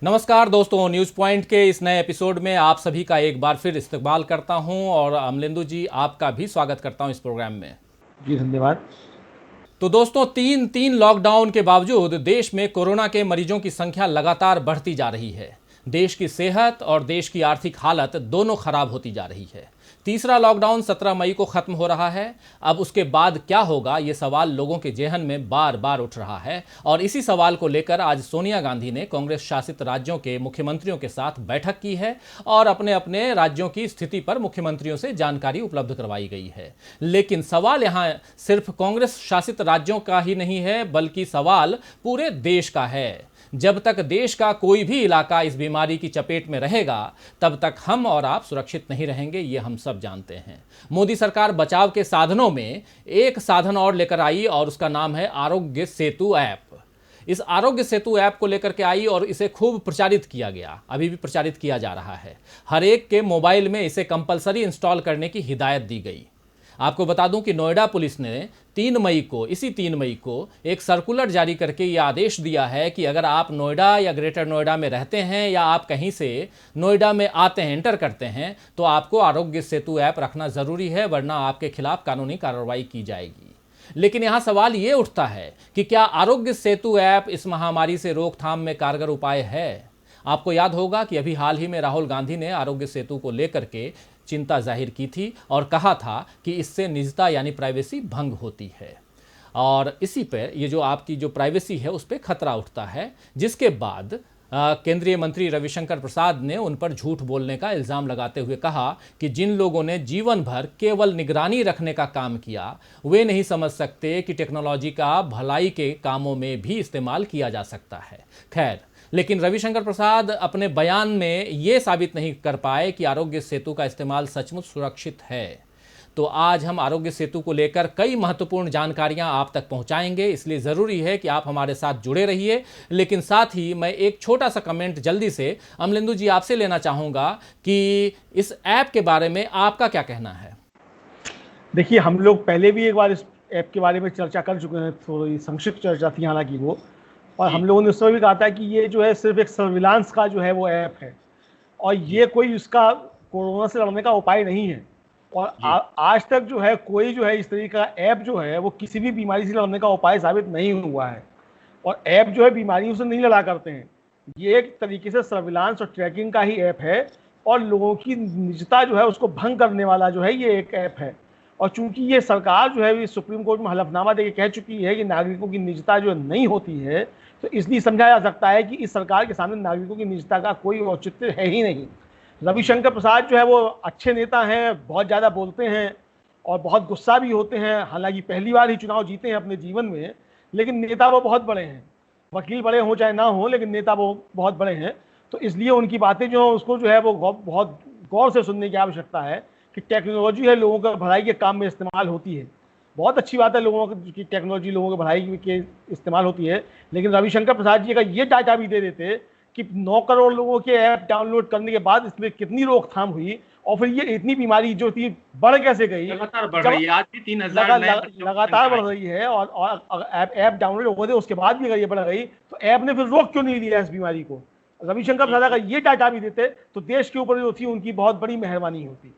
नमस्कार दोस्तों, news point के इस नए एपिसोड में आप सभी का एक बार फिर इस्तकबाल करता हूं और अमलेंदु जी आपका भी स्वागत करता हूं इस प्रोग्राम में। जी धन्यवाद। तो दोस्तों, तीन लॉकडाउन के बावजूद देश में कोरोना के मरीजों की संख्या लगातार बढ़ती जा रही है। देश की सेहत और देश की आर्थिक हालत दोनों खराब होती जा रही है। तीसरा लॉकडाउन 17 मई को खत्म हो रहा है। अब उसके बाद क्या होगा, ये सवाल लोगों के जेहन में बार बार उठ रहा है और इसी सवाल को लेकर आज सोनिया गांधी ने कांग्रेस शासित राज्यों के मुख्यमंत्रियों के साथ बैठक की है और अपने अपने राज्यों की स्थिति पर मुख्यमंत्रियों से जानकारी उपलब्ध करवाई गई है। लेकिन सवाल यहाँ सिर्फ कांग्रेस शासित राज्यों का ही नहीं है, बल्कि सवाल पूरे देश का है। जब तक देश का कोई भी इलाका इस बीमारी की चपेट में रहेगा, तब तक हम और आप सुरक्षित नहीं रहेंगे, ये हम सब जानते हैं। मोदी सरकार बचाव के साधनों में एक साधन और लेकर आई और उसका नाम है आरोग्य सेतु ऐप। इस आरोग्य सेतु ऐप को लेकर के आई और इसे खूब प्रचारित किया गया, अभी भी प्रचारित किया जा रहा है। हर एक के मोबाइल में इसे कंपलसरी इंस्टॉल करने की हिदायत दी गई। आपको बता दूं कि नोएडा पुलिस ने इसी 3 मई को एक सर्कुलर जारी करके यह आदेश दिया है कि अगर आप नोएडा या ग्रेटर नोएडा में रहते हैं या आप कहीं से नोएडा में आते हैं, एंटर करते हैं, तो आपको आरोग्य सेतु ऐप रखना ज़रूरी है, वरना आपके खिलाफ कानूनी कार्रवाई की जाएगी। लेकिन यहाँ सवाल ये उठता है कि क्या आरोग्य सेतु ऐप इस महामारी से रोकथाम में कारगर उपाय है? आपको याद होगा कि अभी हाल ही में राहुल गांधी ने आरोग्य सेतु को लेकर के चिंता जाहिर की थी और कहा था कि इससे निजता यानी प्राइवेसी भंग होती है और इसी पे ये जो आपकी जो प्राइवेसी है उस पर खतरा उठता है, जिसके बाद केंद्रीय मंत्री रविशंकर प्रसाद ने उन पर झूठ बोलने का इल्ज़ाम लगाते हुए कहा कि जिन लोगों ने जीवन भर केवल निगरानी रखने का काम किया, वे नहीं समझ सकते कि टेक्नोलॉजी का भलाई के कामों में भी इस्तेमाल किया जा सकता है। खैर, लेकिन रविशंकर प्रसाद अपने बयान में ये साबित नहीं कर पाए कि आरोग्य सेतु का इस्तेमाल सचमुच सुरक्षित है। तो आज हम आरोग्य सेतु को लेकर कई महत्वपूर्ण जानकारियां आप तक पहुंचाएंगे, इसलिए ज़रूरी है कि आप हमारे साथ जुड़े रहिए। लेकिन साथ ही मैं एक छोटा सा कमेंट जल्दी से अमलेंदु जी आपसे लेना चाहूँगा कि इस ऐप के बारे में आपका क्या कहना है? देखिए, हम लोग पहले भी एक बार इस ऐप के बारे में चर्चा कर चुके हैं, थोड़ी संक्षिप्त चर्चा थी हालांकि वो, और हम लोगों ने उस समय भी कहा था कि ये जो है सिर्फ एक सर्विलांस का जो है वो ऐप है और ये कोई उसका कोरोना से लड़ने का उपाय नहीं है। और आज तक जो है कोई जो है इस तरीके का ऐप जो है वो किसी भी बीमारी से लड़ने का उपाय साबित नहीं हुआ है। और ऐप जो है बीमारियों से नहीं लड़ा करते हैं, ये एक तरीके से सर्विलांस और ट्रैकिंग का ही ऐप है और लोगों की निजता जो है उसको भंग करने वाला जो है ये एक ऐप है। और चूंकि ये सरकार जो है सुप्रीम कोर्ट में हलफनामा देके कह चुकी है कि नागरिकों की निजता जो नहीं होती है, तो इसलिए समझा जा सकता है कि इस सरकार के सामने नागरिकों की निजता का कोई औचित्य है ही नहीं। रविशंकर प्रसाद जो है वो अच्छे नेता हैं, बहुत ज़्यादा बोलते हैं और बहुत गुस्सा भी होते हैं। हालांकि पहली बार ही चुनाव जीते हैं अपने जीवन में, लेकिन नेता वो बहुत बड़े हैं। वकील बड़े हों चाहे ना हो, लेकिन नेता वो बहुत बड़े हैं। तो इसलिए उनकी बातें जो उसको जो है वो बहुत गौर से सुनने की आवश्यकता है कि टेक्नोलॉजी है लोगों का भलाई के काम में इस्तेमाल होती है। बहुत अच्छी बात है लोगों की टेक्नोलॉजी लोगों के भलाई के इस्तेमाल होती है, लेकिन रविशंकर प्रसाद जी का ये डाटा भी दे देते कि 9 करोड़ लोगों के ऐप डाउनलोड करने के बाद इसमें कितनी रोकथाम हुई और फिर ये इतनी बीमारी जो थी बढ़ कैसे गई, लगातार बढ़ रही है। आज भी 3000 लगातार बढ़ रही है और ऐप डाउनलोड हो गए उसके बाद भी अगर ये बढ़ गई तो ऐप ने फिर रोक क्यों नहीं दिया इस बीमारी को? रविशंकर प्रसाद का ये डाटा भी देते तो देश के ऊपर जो थी उनकी बहुत बड़ी मेहरबानी होती।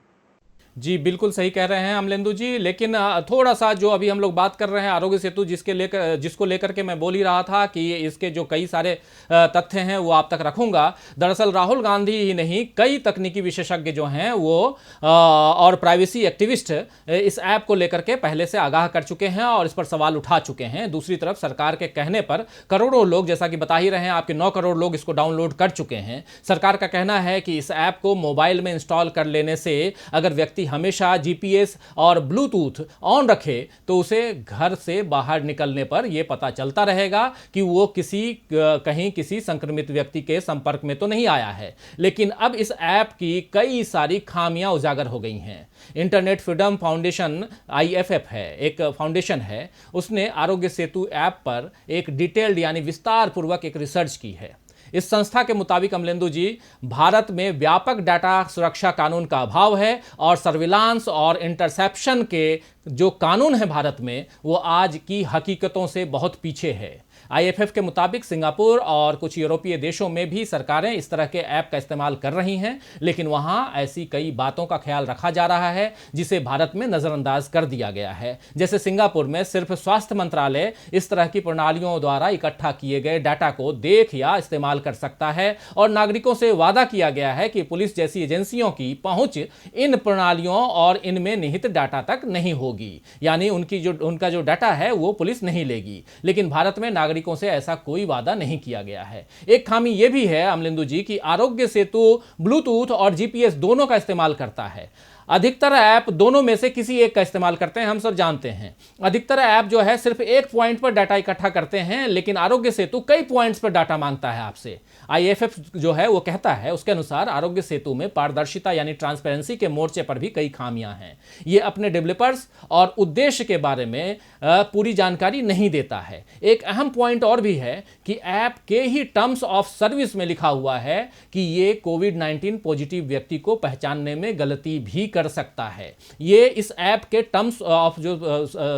जी बिल्कुल सही कह रहे हैं अमलेंदु जी, लेकिन थोड़ा सा जो अभी हम लोग बात कर रहे हैं आरोग्य सेतु जिसको लेकर के मैं बोल ही रहा था कि इसके जो कई सारे तथ्य हैं वो आप तक रखूंगा। दरअसल राहुल गांधी ही नहीं, कई तकनीकी विशेषज्ञ जो हैं वो और प्राइवेसी एक्टिविस्ट इस ऐप को लेकर के पहले से आगाह कर चुके हैं और इस पर सवाल उठा चुके हैं। दूसरी तरफ सरकार के कहने पर करोड़ों लोग, जैसा कि बता ही रहे हैं आपके 9 करोड़ लोग इसको डाउनलोड कर चुके हैं। सरकार का कहना है कि इस ऐप को मोबाइल में इंस्टॉल कर लेने से अगर व्यक्ति हमेशा जीपीएस और ब्लूटूथ ऑन रखे तो उसे घर से बाहर निकलने पर यह पता चलता रहेगा कि वो कहीं किसी संक्रमित व्यक्ति के संपर्क में तो नहीं आया है। लेकिन अब इस ऐप की कई सारी खामियां उजागर हो गई हैं। इंटरनेट फ्रीडम फाउंडेशन IFF है, एक फाउंडेशन है, उसने आरोग्य सेतु ऐप पर एक डिटेल्ड यानी विस्तार पूर्वक एक रिसर्च की है। इस संस्था के मुताबिक अमलेंदु जी, भारत में व्यापक डाटा सुरक्षा कानून का अभाव है और सर्विलांस और इंटरसेप्शन के जो कानून है भारत में वो आज की हकीकतों से बहुत पीछे है। आईएफएफ के मुताबिक सिंगापुर और कुछ यूरोपीय देशों में भी सरकारें इस तरह के ऐप का इस्तेमाल कर रही हैं, लेकिन वहां ऐसी कई बातों का ख्याल रखा जा रहा है जिसे भारत में नजरअंदाज कर दिया गया है। जैसे सिंगापुर में सिर्फ स्वास्थ्य मंत्रालय इस तरह की प्रणालियों द्वारा इकट्ठा किए गए डाटा को देख या इस्तेमाल कर सकता है और नागरिकों से वादा किया गया है कि पुलिस जैसी एजेंसियों की पहुंच इन प्रणालियों और इनमें निहित डाटा तक नहीं होगी, यानी उनका जो डाटा है वो पुलिस नहीं लेगी। लेकिन भारत में नागरिकों से ऐसा कोई वादा नहीं किया गया है। एक खामी यह भी है अमलेंदु जी कि आरोग्य सेतु ब्लूटूथ और जीपीएस दोनों का इस्तेमाल करता है। अधिकतर ऐप दोनों में से किसी एक का इस्तेमाल करते हैं, हम सब जानते हैं। अधिकतर ऐप जो है सिर्फ एक पॉइंट पर डाटा इकट्ठा करते हैं, लेकिन आरोग्य सेतु कई पॉइंट्स पर डाटा मांगता है आपसे। आईएफएफ जो है वो कहता है, उसके अनुसार आरोग्य सेतु में पारदर्शिता यानी ट्रांसपेरेंसी के मोर्चे पर भी कई खामियां हैं। ये अपने डेवलपर्स और उद्देश्य के बारे में पूरी जानकारी नहीं देता है। एक अहम पॉइंट और भी है कि ऐप के ही टर्म्स ऑफ सर्विस में लिखा हुआ है कि ये कोविड-19 पॉजिटिव व्यक्ति को पहचानने में गलती भी कर सकता है। ये इस ऐप के टर्म्स ऑफ जो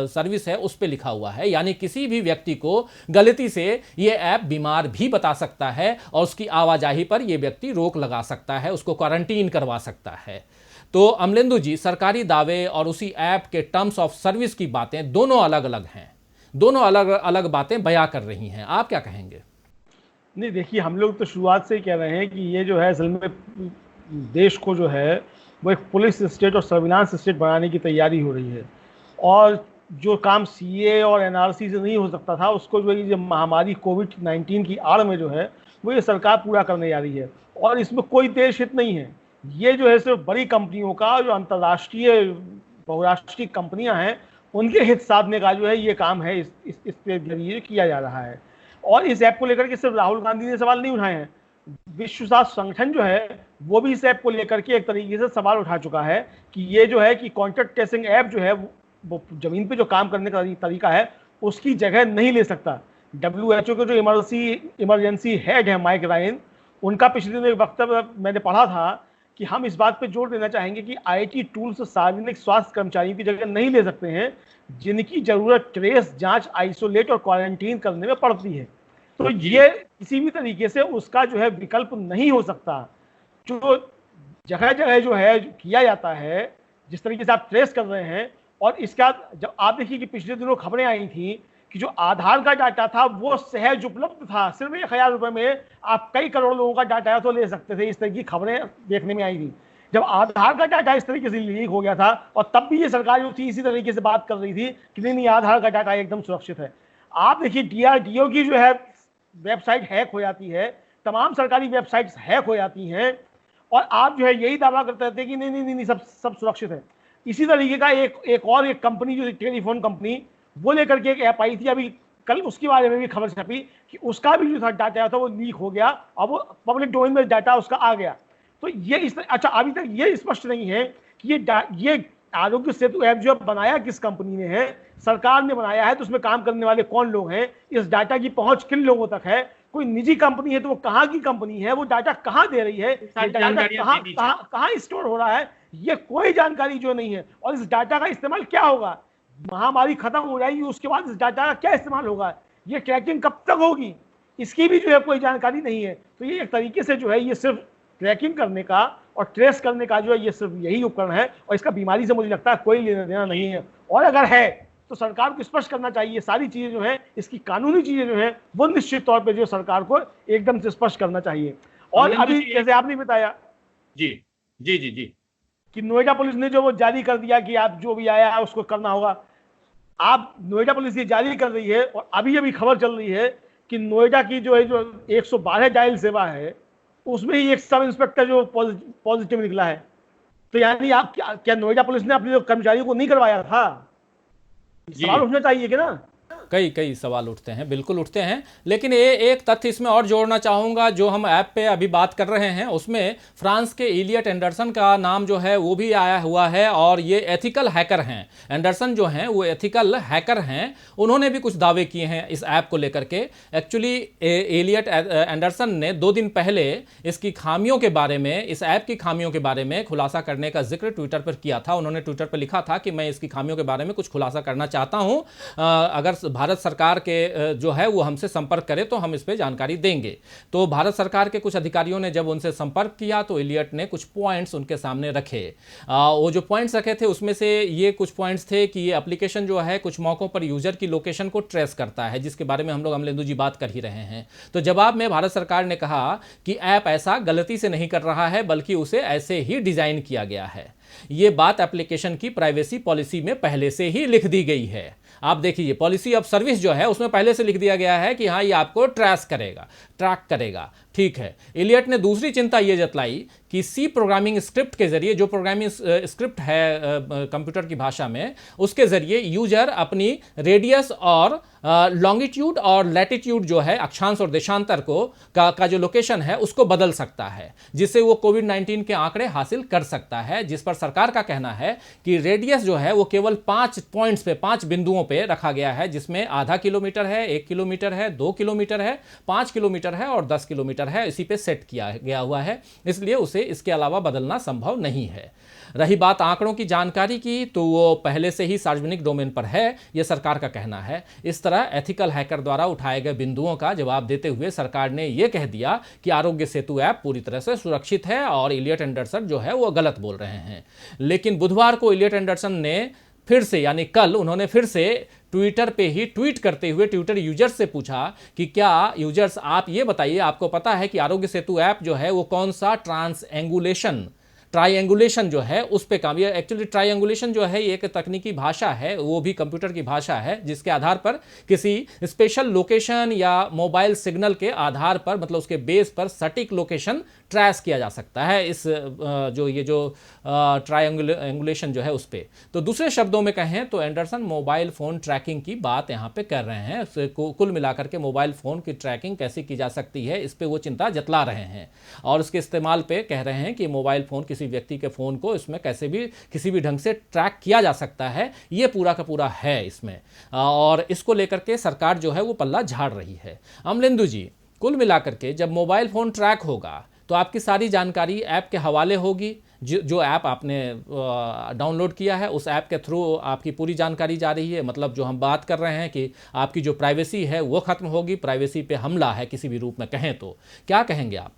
सर्विस है उस पे लिखा हुआ है, यानी किसी भी व्यक्ति को गलती से ये ऐप बीमार भी बता सकता है और उसकी आवाजाही पर यह व्यक्ति रोक लगा सकता है, उसको क्वारंटीन करवा सकता है। तो अमलेंदु जी, सरकारी दावे और उसी ऐप के टर्म्स ऑफ सर्विस की बातें दोनों अलग अलग हैं, दोनों अलग अलग बातें बयां कर रही हैं। आप क्या कहेंगे? नहीं, देखिए, हम लोग तो शुरुआत से ही कह रहे हैं कि ये जो है असल में देश को जो है वो एक पुलिस स्टेट और सर्विलांस स्टेट बनाने की तैयारी हो रही है, और जो काम सीए और एनआरसी से नहीं हो सकता था उसको जो ये महामारी कोविड-19 की आड़ में जो है वो ये सरकार पूरा करने जा रही है। और इसमें कोई देश हित नहीं है, ये जो है सिर्फ बड़ी कंपनियों का, जो अंतर्राष्ट्रीय बहुराष्ट्रीय कंपनियां हैं उनके हित साधने का जो है ये काम है, इस पे जरिए किया जा रहा है। और इस ऐप को लेकर के सिर्फ राहुल गांधी ने सवाल नहीं उठाए हैं, विश्व स्वास्थ्य संगठन जो है वो भी इस ऐप को लेकर के एक तरीके से सवाल उठा चुका है कि ये जो है कि कॉन्टैक्ट ट्रेसिंग ऐप जो है वो जमीन पे जो काम करने का तरीका है उसकी जगह नहीं ले सकता। WHO के जो इमरजेंसी हेड है माइक रायन, उनका पिछले दिनों एक वक्तव्य मैंने पढ़ा था कि हम इस बात पे जोर देना चाहेंगे कि आईटी टूल्स सार्वजनिक स्वास्थ्य कर्मचारियों की जगह नहीं ले सकते हैं जिनकी जरूरत ट्रेस, जांच, आइसोलेट और क्वारंटीन करने में पड़ती है। तो ये किसी भी तरीके से उसका जो है विकल्प नहीं हो सकता। जो जगह जगह जो है किया जाता है, जिस तरीके से आप ट्रेस कर रहे हैं, और इसका जब आप देखिए कि पिछले दिनों खबरें आई थी कि जो आधार का डाटा था वो सहज उपलब्ध था, सिर्फ 1000 रुपए में आप कई करोड़ लोगों का डाटा तो ले सकते थे। इस तरह की खबरें देखने में आई थी जब आधार का डाटा इस तरीके से लीक हो गया था, और तब भी ये सरकार जो थी इसी तरीके से बात कर रही थी कि नहीं, आधार का डाटा एकदम सुरक्षित है। आप देखिए DRDO की जो है वेबसाइट हैक हो जाती है, तमाम सरकारी वेबसाइट्स हैक हो जाती हैं, और आप जो है यही दावा करते रहते हैं कि नहीं सब सुरक्षित है। इसी तरीके का एक कंपनी जो टेलीफोन कंपनी, वो लेकर के एक ऐप आई थी अभी कल, उसके बारे में भी खबर छपी कि उसका भी जो था डाटा था वो लीक हो गया और वो पब्लिक डोमेन में डाटा उसका आ गया। तो ये अच्छा, अभी तक ये स्पष्ट नहीं है कि ये आरोग्य सेतु ऐप जो बनाया किस कंपनी ने है, सरकार ने बनाया है तो उसमें काम करने वाले कौन लोग हैं, इस डाटा की पहुंच किन लोगों तक है, कोई निजी कंपनी है तो वो कहाँ की कंपनी है, वो डाटा कहाँ दे रही है, डाटा कहाँ स्टोर हो रहा है, ये कोई जानकारी जो नहीं है। और इस डाटा का इस्तेमाल क्या होगा, महामारी खत्म हो जाएगी उसके बाद इस डाटा का क्या इस्तेमाल होगा, ये ट्रैकिंग कब तक होगी, इसकी भी जो है कोई जानकारी नहीं है। तो ये एक तरीके से जो है ये सिर्फ ट्रैकिंग करने का और ट्रेस करने का जो है ये सिर्फ यही उपकरण है, और इसका बीमारी से मुझे लगता है कोई लेना देना नहीं है। और अगर है तो सरकार को स्पष्ट करना चाहिए, सारी चीजें जो है इसकी कानूनी चीजें जो है वो निश्चित तौर पे जो सरकार को एकदम से स्पष्ट करना चाहिए। और अभी जैसे आपने बताया जी जी जी जी कि नोएडा पुलिस ने जो वो जारी कर दिया कि आप जो भी आया है उसको करना होगा, आप नोएडा पुलिस ये जारी कर रही है, और अभी खबर चल रही है कि नोएडा की जो है जो 112 डायल सेवा है उसमें ही एक सब इंस्पेक्टर जो पॉजिटिव निकला है। तो यानी आप क्या नोएडा पुलिस ने अपने कर्मचारियों को नहीं करवाया था, सवाल उठना चाहिए कि ना। कई कई सवाल उठते हैं, बिल्कुल उठते हैं। लेकिन ये एक तथ्य इसमें और जोड़ना चाहूँगा, जो हम ऐप पे अभी बात कर रहे हैं उसमें फ्रांस के इलियट एंडरसन का नाम जो है वो भी आया हुआ है, और ये एथिकल हैकर हैं। एंडरसन जो हैं वो एथिकल हैकर हैं। उन्होंने भी कुछ दावे किए हैं इस ऐप को लेकर के। एक्चुअली इलियट एंडरसन ने 2 दिन पहले इसकी खामियों के बारे में, इस ऐप की खामियों के बारे में खुलासा करने का जिक्र ट्विटर पर किया था। उन्होंने ट्विटर पर लिखा था कि मैं इसकी खामियों के बारे में कुछ खुलासा करना चाहता हूं, अगर भारत सरकार के जो है वो हमसे संपर्क करे तो हम इस पर जानकारी देंगे। तो भारत सरकार के कुछ अधिकारियों ने जब उनसे संपर्क किया तो इलियट ने कुछ पॉइंट्स उनके सामने रखे। वो जो पॉइंट्स रखे थे उसमें से ये कुछ पॉइंट्स थे कि ये एप्लीकेशन जो है कुछ मौकों पर यूजर की लोकेशन को ट्रेस करता है, जिसके बारे में हम लोग अमलेंदु जी बात कर ही रहे हैं। तो जवाब में भारत सरकार ने कहा कि ऐप ऐसा गलती से नहीं कर रहा है, बल्कि उसे ऐसे ही डिजाइन किया गया है। ये बात एप्लीकेशन की प्राइवेसी पॉलिसी में पहले से ही लिख दी गई है। आप देखिए, पॉलिसी ऑफ सर्विस जो है उसमें पहले से लिख दिया गया है कि हाँ ये आपको ट्रैक करेगा। ठीक है। इलियट ने दूसरी चिंता ये जतलाई कि सी प्रोग्रामिंग स्क्रिप्ट के जरिए, जो प्रोग्रामिंग स्क्रिप्ट है कंप्यूटर की भाषा में, उसके जरिए यूजर अपनी रेडियस और लॉन्गिट्यूड और लैटिट्यूड जो है, अक्षांश और देशांतर का जो लोकेशन है उसको बदल सकता है, जिससे वो कोविड-19 के आंकड़े हासिल कर सकता है। जिस पर सरकार का कहना है कि रेडियस जो है वो केवल 5 पॉइंट्स पे, 5 बिंदुओं पे रखा गया है, जिसमें आधा किलोमीटर है, 1 किलोमीटर है, 2 किलोमीटर है, 5 किलोमीटर है और 10 किलोमीटर है। इसी पे सेट किया गया हुआ है, इसलिए उसे इसके अलावा बदलना संभव नहीं है। रही बात आंकड़ों की जानकारी की, तो वो पहले से ही सार्वजनिक डोमेन पर है, यह सरकार का कहना है। इस तरह एथिकल हैकर द्वारा उठाए गए बिंदुओं का जवाब देते हुए सरकार ने यह कह दिया कि आरोग्य सेतु ऐप पूरी तरह से सुरक्षित है और इलियट एंडरसन जो है वो गलत बोल रहे हैं। लेकिन बुधवार को इलियट एंडरसन ने फिर से, यानी कल, उन्होंने फिर से ट्विटर पे ही ट्वीट करते हुए ट्विटर यूजर्स से पूछा कि क्या यूजर्स आप ये बताइए, आपको पता है कि आरोग्य सेतु ऐप जो है वो कौन सा ट्राइएंगुलेशन जो है उस पे काम। ये एक्चुअली ट्राइएंगुलेशन जो है ये एक तकनीकी भाषा है, वो भी कंप्यूटर की भाषा है, जिसके आधार पर किसी स्पेशल लोकेशन या मोबाइल सिग्नल के आधार पर, मतलब उसके बेस पर सटीक लोकेशन ट्रेस किया जा सकता है इस जो ट्राइएंगुलेशन जो है उस पे। तो दूसरे शब्दों में कहें तो एंडरसन मोबाइल फोन ट्रैकिंग की बात यहाँ पे कर रहे हैं। कुल मिलाकर के मोबाइल फोन की ट्रैकिंग कैसे की जा सकती है, इस पे वो चिंता जतला रहे हैं और उसके इस्तेमाल पे कह रहे हैं कि मोबाइल फोन, किसी व्यक्ति के फोन को इसमें कैसे भी किसी भी ढंग से ट्रैक किया जा सकता है, ये पूरा का पूरा है इसमें। और इसको लेकर के सरकार जो है वो पल्ला झाड़ रही है। अमलेंदु जी, कुल मिलाकर के जब मोबाइल फोन ट्रैक होगा तो आपकी सारी जानकारी ऐप के हवाले होगी। जो ऐप आपने डाउनलोड किया है उस ऐप के थ्रू आपकी पूरी जानकारी जा रही है। मतलब जो हम बात कर रहे हैं कि आपकी जो प्राइवेसी है वो खत्म होगी, प्राइवेसी पे हमला है किसी भी रूप में कहें तो। क्या कहेंगे आप?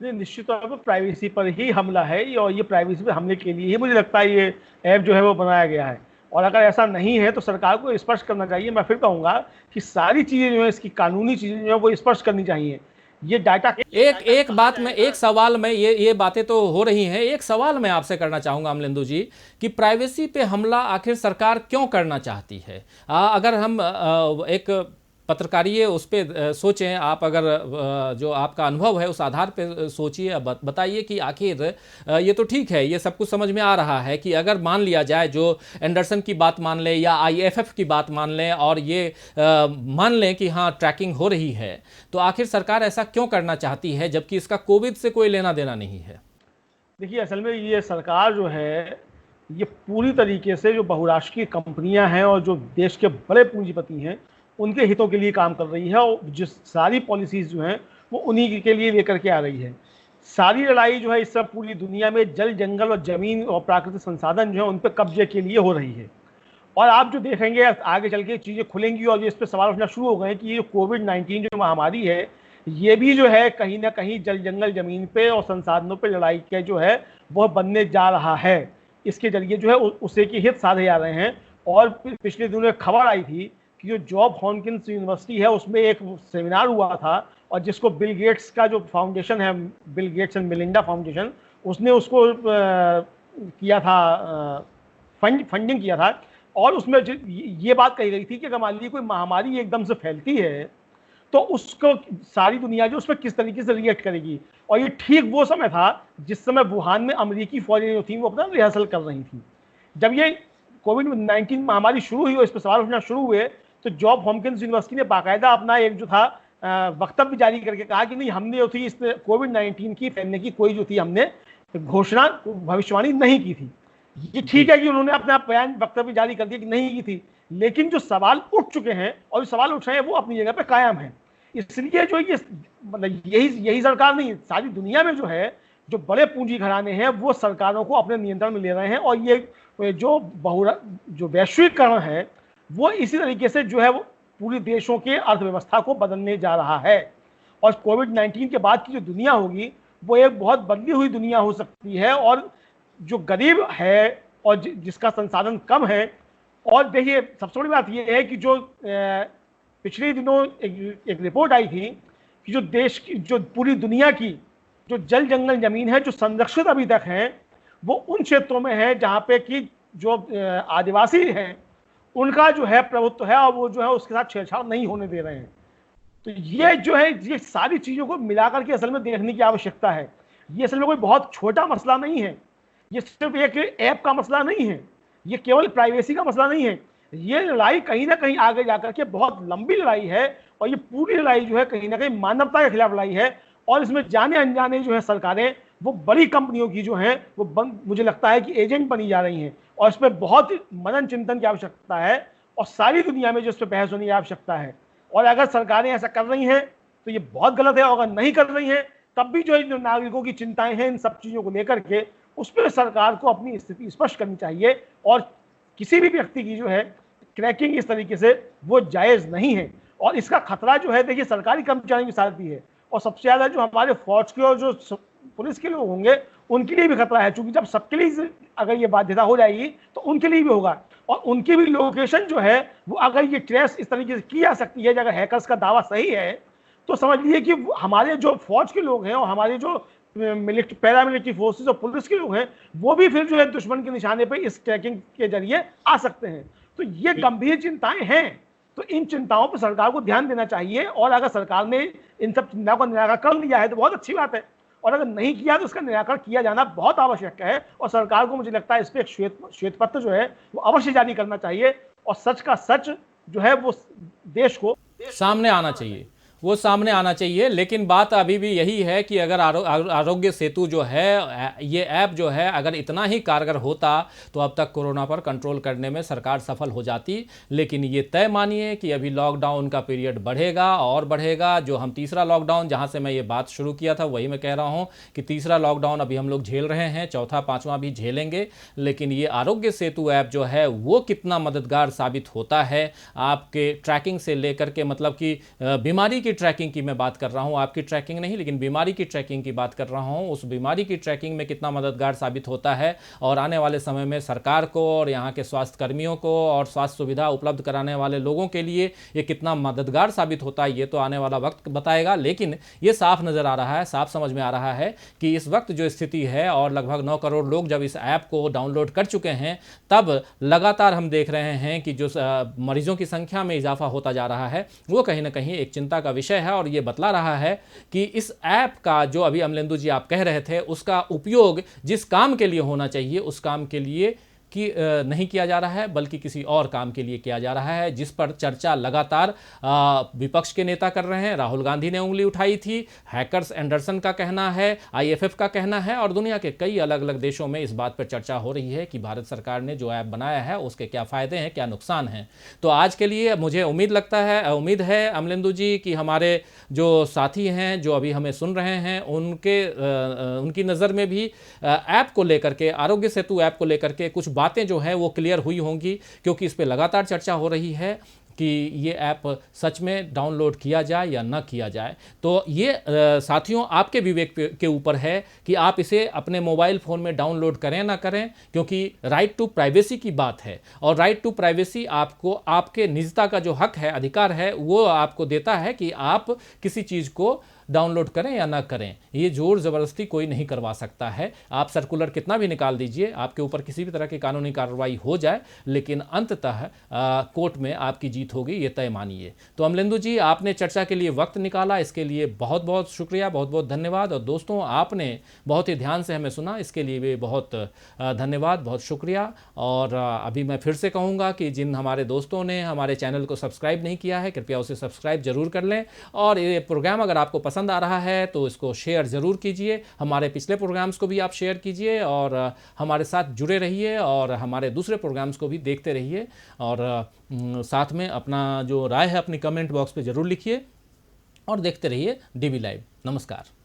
निश्चित तौर पर प्राइवेसी पर ही हमला है, और ये प्राइवेसी पर हमले के लिए ही मुझे लगता है ये ऐप जो है वो बनाया गया है। और अगर ऐसा नहीं है तो सरकार को स्पष्ट करना चाहिए। मैं फिर कहूँगा कि सारी चीज़ें जो है, इसकी कानूनी चीज़ें जो है वो स्पष्ट करनी चाहिए। ये डाटा एक बात में, एक सवाल में, ये बातें तो हो रही हैं, एक सवाल मैं आपसे करना चाहूँगा अमलेंदु जी कि प्राइवेसी पे हमला आखिर सरकार क्यों करना चाहती है? अगर हम एक पत्रकारीय उस पर सोचें, आप अगर जो आपका अनुभव है उस आधार पे सोचिए, बताइए कि आखिर ये तो ठीक है, ये सब कुछ समझ में आ रहा है कि अगर मान लिया जाए, जो एंडरसन की बात मान लें या IFF की बात मान लें और ये मान लें कि हाँ ट्रैकिंग हो रही है, तो आखिर सरकार ऐसा क्यों करना चाहती है जबकि इसका कोविड से कोई लेना देना नहीं है? देखिए, असल में ये सरकार जो है ये पूरी तरीके से जो बहुराष्ट्रीय कंपनियां हैं और जो देश के बड़े पूंजीपति हैं उनके हितों के लिए काम कर रही है, और जो सारी पॉलिसीज जो हैं वो उन्हीं के लिए लेकर के आ रही है। सारी लड़ाई जो है इस सब पूरी दुनिया में जल, जंगल और जमीन और प्राकृतिक संसाधन जो है उन पर कब्जे के लिए हो रही है। और आप जो देखेंगे आगे चल के चीज़ें खुलेंगी और इस पर सवाल उठना शुरू हो गए कि ये कोविड-19 जो महामारी है ये भी जो है कहीं ना कहीं जल, जंगल, जमीन पे और संसाधनों पे लड़ाई के जो है वह बनने जा रहा है। इसके जरिए जो है उसे के हित साधे जा रहे हैं। और पिछले दिनों एक खबर आई थी कि जो जॉब हॉकिंस यूनिवर्सिटी है उसमें एक सेमिनार हुआ था, और जिसको बिल गेट्स का जो फाउंडेशन है, Bill Gates and Melinda foundation, उसने उसको किया था, फंडिंग किया था। और उसमें ये बात कही गई थी कि अगर मान लीजिए कोई महामारी एकदम से फैलती है तो उसको सारी दुनिया जो उस पर किस तरीके से रिएक्ट करेगी। और ये ठीक वो समय था जिस समय वुहान में अमेरिकी फौजें जो थी वो अपना रिहर्सल कर रही थी। जब ये कोविड-19 महामारी शुरू हुई और इस पर सवाल उठना शुरू हुए तो जॉब हॉपकिंस यूनिवर्सिटी ने बाकायदा अपना एक जो था वक्तव्य जारी करके कहा कि नहीं, हमने जो थी इस कोविड-19 की फैलने की कोई जो थी हमने घोषणा भविष्यवाणी नहीं की थी। ये ठीक है कि उन्होंने अपना बयान वक्तव्य जारी कर दिया कि नहीं की थी, लेकिन जो सवाल उठ चुके हैं और जो सवाल उठ रहे हैं वो अपनी जगह पे कायम है। इसलिए जो ये मतलब यही सरकार नहीं, सारी दुनिया में जो है जो बड़े पूंजी घराने हैं वो सरकारों को अपने नियंत्रण में ले रहे हैं, और ये जो वैश्वीकरण है वो इसी तरीके से जो है वो पूरे देशों के अर्थव्यवस्था को बदलने जा रहा है। और कोविड-19 के बाद की जो दुनिया होगी वो एक बहुत बदली हुई दुनिया हो सकती है, और जो गरीब है और जिसका संसाधन कम है, और देखिए सबसे बड़ी बात यह है कि जो पिछले दिनों एक रिपोर्ट आई थी कि जो देश की, जो पूरी दुनिया की जो जल जंगल जमीन है जो संरक्षित अभी तक है, वो उन क्षेत्रों में है जहाँ पे कि जो आदिवासी हैं उनका जो है प्रभुत्व है, और वो जो है उसके साथ छेड़छाड़ नहीं होने दे रहे हैं। तो ये जो है ये सारी चीज़ों को मिलाकर के असल में देखने की आवश्यकता है। ये असल में कोई बहुत छोटा मसला नहीं है, ये सिर्फ एक ऐप का मसला नहीं है, ये केवल प्राइवेसी का मसला नहीं है। ये लड़ाई कहीं ना कहीं आगे जाकर के बहुत लंबी लड़ाई है, और ये पूरी लड़ाई जो है कहीं ना कहीं मानवता के खिलाफ लड़ाई है, और इसमें जाने अनजाने जो है सरकारें वो बड़ी कंपनियों की जो हैं वो मुझे लगता है कि एजेंट बनी जा रही हैं, और इस पर बहुत मनन चिंतन की आवश्यकता है, और सारी दुनिया में जो इस पर बहस होने की आवश्यकता है। और अगर सरकारें ऐसा कर रही हैं तो ये बहुत गलत है, और अगर नहीं कर रही हैं तब भी जो नागरिकों की चिंताएं हैं इन सब चीज़ों को लेकर के, उस पर सरकार को अपनी स्थिति स्पष्ट करनी चाहिए, और किसी भी व्यक्ति की जो है क्रैकिंग इस तरीके से वो जायज़ नहीं है। और इसका खतरा जो है देखिए सरकारी कर्मचारियों के साथ भी है, और सबसे ज़्यादा जो हमारे फौज के और जो पुलिस के लोग होंगे उनके लिए भी खतरा है, क्योंकि जब सबके लिए अगर ये बाध्यता हो जाएगी तो उनके लिए भी होगा, और उनकी भी लोकेशन जो है वो अगर ये ट्रेस इस तरीके से की जा सकती है, अगर हैकर्स का दावा सही है, तो समझ लीजिए कि हमारे जो फौज के लोग हैं और हमारे जो पैरामिलिट्री फोर्सेस और पुलिस के लोग हैं वो भी फिर जो है दुश्मन के निशाने पर इस ट्रैकिंग के जरिए आ सकते हैं। तो ये गंभीर चिंताएं हैं, तो इन चिंताओं पर सरकार को ध्यान देना चाहिए, और अगर सरकार ने इन सब चिंताओं का निराकरण कर लिया है तो बहुत अच्छी बात है, और अगर नहीं किया तो उसका निराकरण किया जाना बहुत आवश्यक है, और सरकार को मुझे लगता है इस पर एक श्वेत पत्र जो है वो अवश्य जारी करना चाहिए, और सच का सच जो है वो देश को सामने आना चाहिए, वो सामने आना चाहिए। लेकिन बात अभी भी यही है कि अगर आरोग्य सेतु जो है, ये ऐप जो है, अगर इतना ही कारगर होता तो अब तक कोरोना पर कंट्रोल करने में सरकार सफल हो जाती। लेकिन ये तय मानिए कि अभी लॉकडाउन का पीरियड बढ़ेगा और बढ़ेगा। जो हम तीसरा लॉकडाउन, जहां से मैं ये बात शुरू किया था वही मैं कह रहा हूं कि तीसरा लॉकडाउन अभी हम लोग झेल रहे हैं, चौथा पांचवा भी झेलेंगे। लेकिन ये आरोग्य सेतु ऐप जो है वो कितना मददगार साबित होता है आपके ट्रैकिंग से लेकर के, मतलब कि बीमारी ट्रैकिंग की मैं बात कर रहा हूं, आपकी ट्रैकिंग नहीं, लेकिन बीमारी की ट्रैकिंग की बात कर रहा हूं। उस बीमारी की ट्रैकिंग में कितना मददगार साबित होता है, और आने वाले समय में सरकार को और यहाँ के स्वास्थ्य कर्मियों को और स्वास्थ्य सुविधा उपलब्ध कराने वाले लोगों के लिए ये कितना मददगार साबित होता है, ये तो आने वाला वक्त बताएगा। लेकिन ये साफ नजर आ रहा है, साफ समझ में आ रहा है कि इस वक्त जो स्थिति है, और लगभग 9 करोड़ लोग जब इस ऐप को डाउनलोड कर चुके हैं, तब लगातार हम देख रहे हैं कि जो मरीजों की संख्या में इजाफा होता जा रहा है वो कहीं ना कहीं एक चिंता का विषय है। और ये बतला रहा है कि इस ऐप का, जो अभी अमलेंदु जी आप कह रहे थे, उसका उपयोग जिस काम के लिए होना चाहिए उस काम के लिए नहीं किया जा रहा है, बल्कि किसी और काम के लिए किया जा रहा है, जिस पर चर्चा लगातार विपक्ष के नेता कर रहे हैं। राहुल गांधी ने उंगली उठाई थी, हैकर्स एंडरसन का कहना है, IFF का कहना है, और दुनिया के कई अलग अलग देशों में इस बात पर चर्चा हो रही है कि भारत सरकार ने जो ऐप बनाया है उसके क्या फ़ायदे हैं, क्या नुकसान हैं। तो आज के लिए मुझे उम्मीद है अमलेंदु जी कि हमारे जो साथी हैं जो अभी हमें सुन रहे हैं उनकी नज़र में भी ऐप को लेकर के, आरोग्य सेतु ऐप को लेकर के कुछ बातें जो है वो क्लियर हुई होंगी, क्योंकि इस पे लगातार चर्चा हो रही है कि ये ऐप सच में डाउनलोड किया जाए या ना किया जाए। तो ये साथियों आपके विवेक के ऊपर है कि आप इसे अपने मोबाइल फ़ोन में डाउनलोड करें ना करें, क्योंकि राइट टू प्राइवेसी की बात है, और राइट टू प्राइवेसी आपको आपके निजता का जो हक है, अधिकार है, वो आपको देता है कि आप किसी चीज़ को डाउनलोड करें या ना करें, ये जोर ज़बरदस्ती कोई नहीं करवा सकता है। आप सर्कुलर कितना भी निकाल दीजिए, आपके ऊपर किसी भी तरह की कानूनी कार्रवाई हो जाए, लेकिन अंततः कोर्ट में आपकी जीत होगी, ये तय मानिए। तो अमलेंदु जी, आपने चर्चा के लिए वक्त निकाला, इसके लिए बहुत बहुत शुक्रिया, बहुत बहुत धन्यवाद। और दोस्तों, आपने बहुत ही ध्यान से हमें सुना, इसके लिए भी बहुत धन्यवाद, बहुत शुक्रिया। और अभी मैं फिर से कहूँगा कि जिन हमारे दोस्तों ने हमारे चैनल को सब्सक्राइब नहीं किया है, कृपया उसे सब्सक्राइब जरूर कर लें। और ये प्रोग्राम अगर आपको पसंद आ रहा है तो इसको शेयर ज़रूर कीजिए, हमारे पिछले प्रोग्राम्स को भी आप शेयर कीजिए और हमारे साथ जुड़े रहिए और हमारे दूसरे प्रोग्राम्स को भी देखते रहिए। और साथ में अपना जो राय है अपनी कमेंट बॉक्स पे ज़रूर लिखिए और देखते रहिए DB लाइव। नमस्कार।